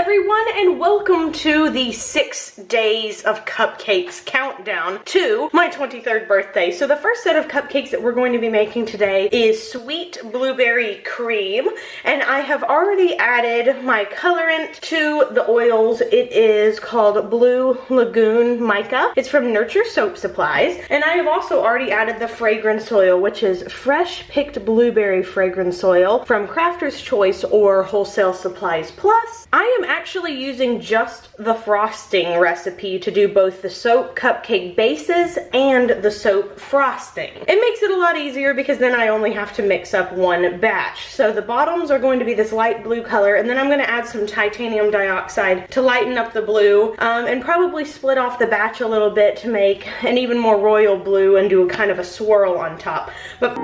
everyone, and welcome to the 6 days of cupcakes countdown to my 23rd birthday. So the first set of cupcakes that we're going to be making today is sweet blueberry cream, and I have already added my colorant to the oils. It is called Blue Lagoon Mica. It's from Nurture Soap Supplies, and I have also already added the fragrance oil, which is fresh picked blueberry fragrance oil from Crafter's Choice or Wholesale Supplies Plus. I am actually using just the frosting recipe to do both the soap cupcake bases and the soap frosting. It makes it a lot easier because then I only have to mix up one batch. So the bottoms are going to be this light blue color, and then I'm going to add some titanium dioxide to lighten up the blue, and probably split off the batch a little bit to make an even more royal blue and do a kind of a swirl on top. But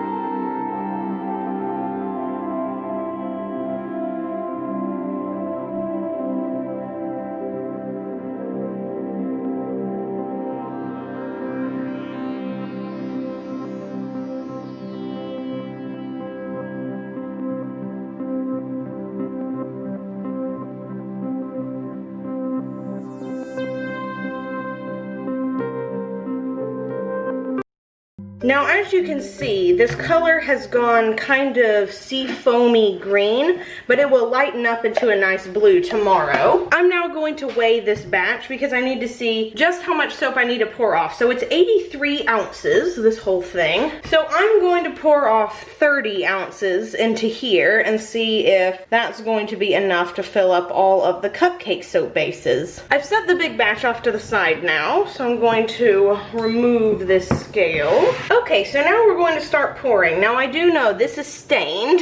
now, as you can see, this color has gone kind of sea foamy green, but it will lighten up into a nice blue tomorrow. I'm now going to weigh this batch because I need to see just how much soap I need to pour off. So it's 83 ounces, this whole thing. So I'm going to pour off 30 ounces into here and see if that's going to be enough to fill up all of the cupcake soap bases. I've set the big batch off to the side now, so I'm going to remove this scale. Okay, so now we're going to start pouring. Now I do know this is stained.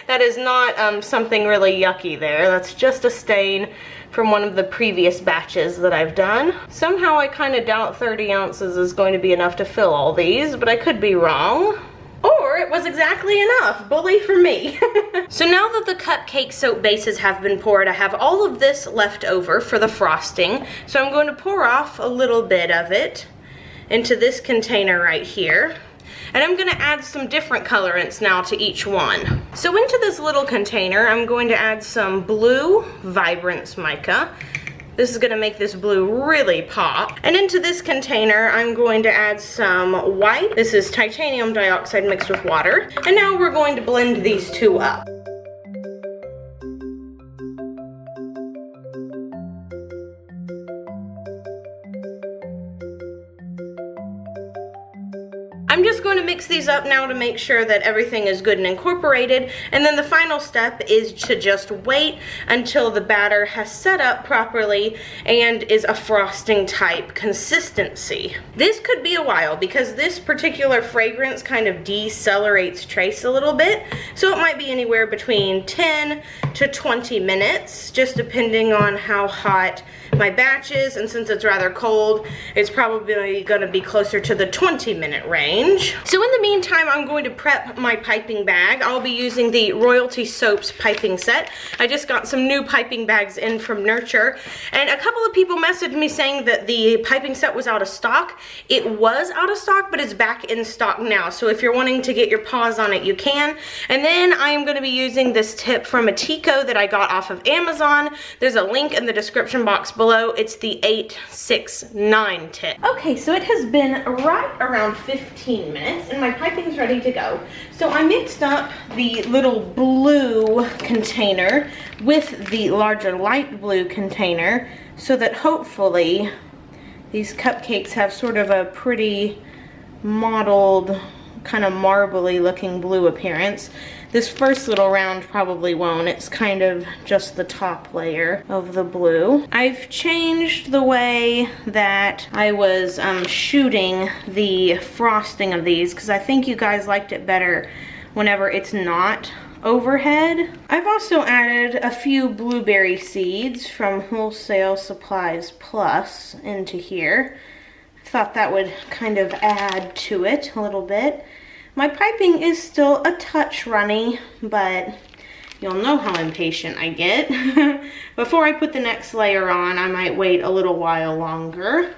That is not something really yucky there. That's just a stain from one of the previous batches that I've done. Somehow I kind of doubt 30 ounces is going to be enough to fill all these, but I could be wrong. Or it was exactly enough. Bully for me. So now that the cupcake soap bases have been poured, I have all of this left over for the frosting. So I'm going to pour off a little bit of it into this container right here. And I'm going to add some different colorants now to each one. So into this little container, I'm going to add some blue Vibrance Mica. This is going to make this blue really pop. And into this container, I'm going to add some white. This is titanium dioxide mixed with water. And now we're going to blend these two up. I'm just going to mix these up now to make sure that everything is good and incorporated, and then the final step is to just wait until the batter has set up properly and is a frosting type consistency. This could be a while because this particular fragrance kind of decelerates trace a little bit, so it might be anywhere between 10 to 20 minutes, just depending on how hot my batch is, and since it's rather cold, it's probably going to be closer to the 20-minute range. So in the meantime, I'm going to prep my piping bag. I'll be using the Royalty Soaps piping set. I just got some new piping bags in from Nurture, and a couple of people messaged me saying that the piping set was out of stock. It was out of stock, but it's back in stock now. So if you're wanting to get your paws on it, you can. And then I am going to be using this tip from a Tico that I got off of Amazon. There's a link in the description box below. It's the 869 tip. Okay, so it has been right around 15 minutes and my piping's ready to go. So I mixed up the little blue container with the larger light blue container so that hopefully these cupcakes have sort of a pretty mottled, kind of marbly looking blue appearance. This first little round probably won't. It's kind of just the top layer of the blue. I've changed the way that I was shooting the frosting of these because I think you guys liked it better whenever it's not overhead. I've also added a few blueberry seeds from Wholesale Supplies Plus into here. I thought that would kind of add to it a little bit. My piping is still a touch runny, but you'll know how impatient I get. Before I put the next layer on, I might wait a little while longer.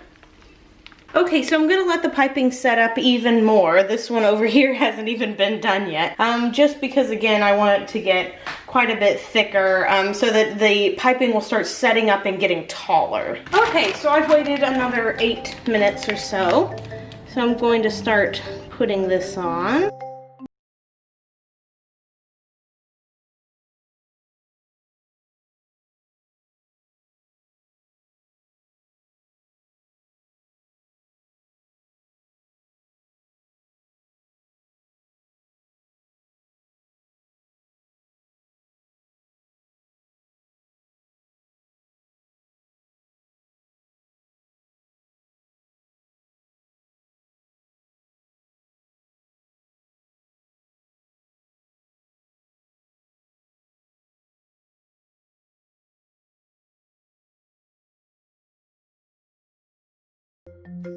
Okay, so I'm gonna let the piping set up even more. This one over here hasn't even been done yet. Just because, again, I want it to get quite a bit thicker so that the piping will start setting up and getting taller. Okay, so I've waited another 8 minutes or so. So I'm going to start putting this on.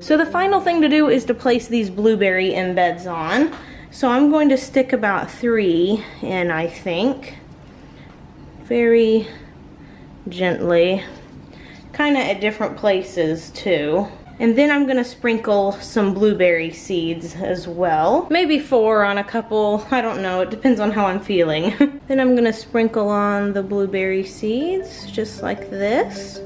So the final thing to do is to place these blueberry embeds on. So I'm going to stick about 3 in, I think, very gently, kind of at different places too. And then I'm gonna sprinkle some blueberry seeds as well. Maybe 4 on a couple, I don't know, it depends on how I'm feeling. Then I'm gonna sprinkle on the blueberry seeds, just like this.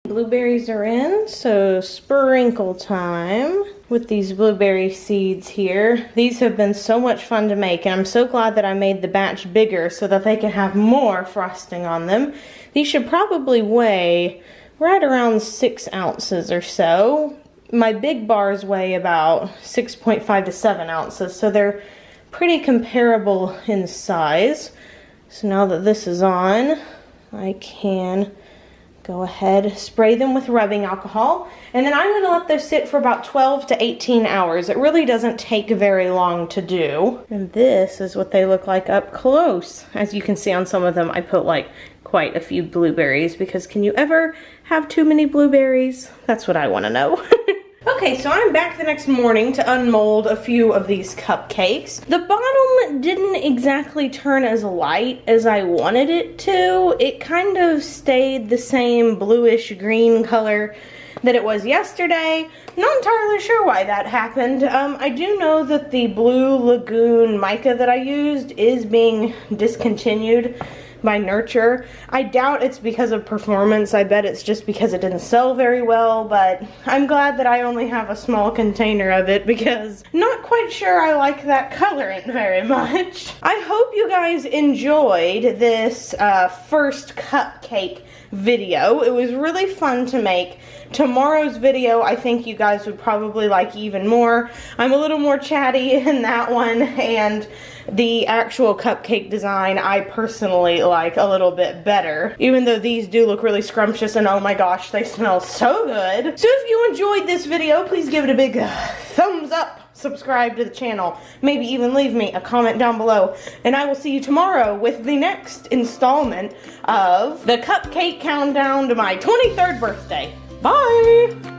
Blueberries are in, so sprinkle time with these blueberry seeds here. These have been so much fun to make, and I'm so glad that I made the batch bigger so that they can have more frosting on them. These should probably weigh right around 6 ounces or so. My big bars weigh about 6.5 to 7 ounces, so they're pretty comparable in size. So now that this is on, I can go ahead, spray them with rubbing alcohol, and then I'm going to let those sit for about 12 to 18 hours. It really doesn't take very long to do. And this is what they look like up close. As you can see on some of them, I put like quite a few blueberries, because can you ever have too many blueberries? That's what I want to know. Okay, so I'm back the next morning to unmold a few of these cupcakes. The bottom didn't exactly turn as light as I wanted it to. It kind of stayed the same bluish green color that it was yesterday. Not entirely sure why that happened. I do know that the Blue Lagoon mica that I used is being discontinued by Nurture. I doubt it's because of performance. I bet it's just because it didn't sell very well, but I'm glad that I only have a small container of it, because not quite sure I like that colorant very much. I hope you guys enjoyed this first cupcake video. It was really fun to make. Tomorrow's video I think you guys would probably like even more. I'm a little more chatty in that one, and the actual cupcake design I personally like a little bit better, even though these do look really scrumptious, and oh my gosh, they smell so good. So if you enjoyed this video, please give it a big thumbs up, subscribe to the channel, maybe even leave me a comment down below, and I will see you tomorrow with the next installment of the Cupcake Countdown to my 23rd birthday. Bye!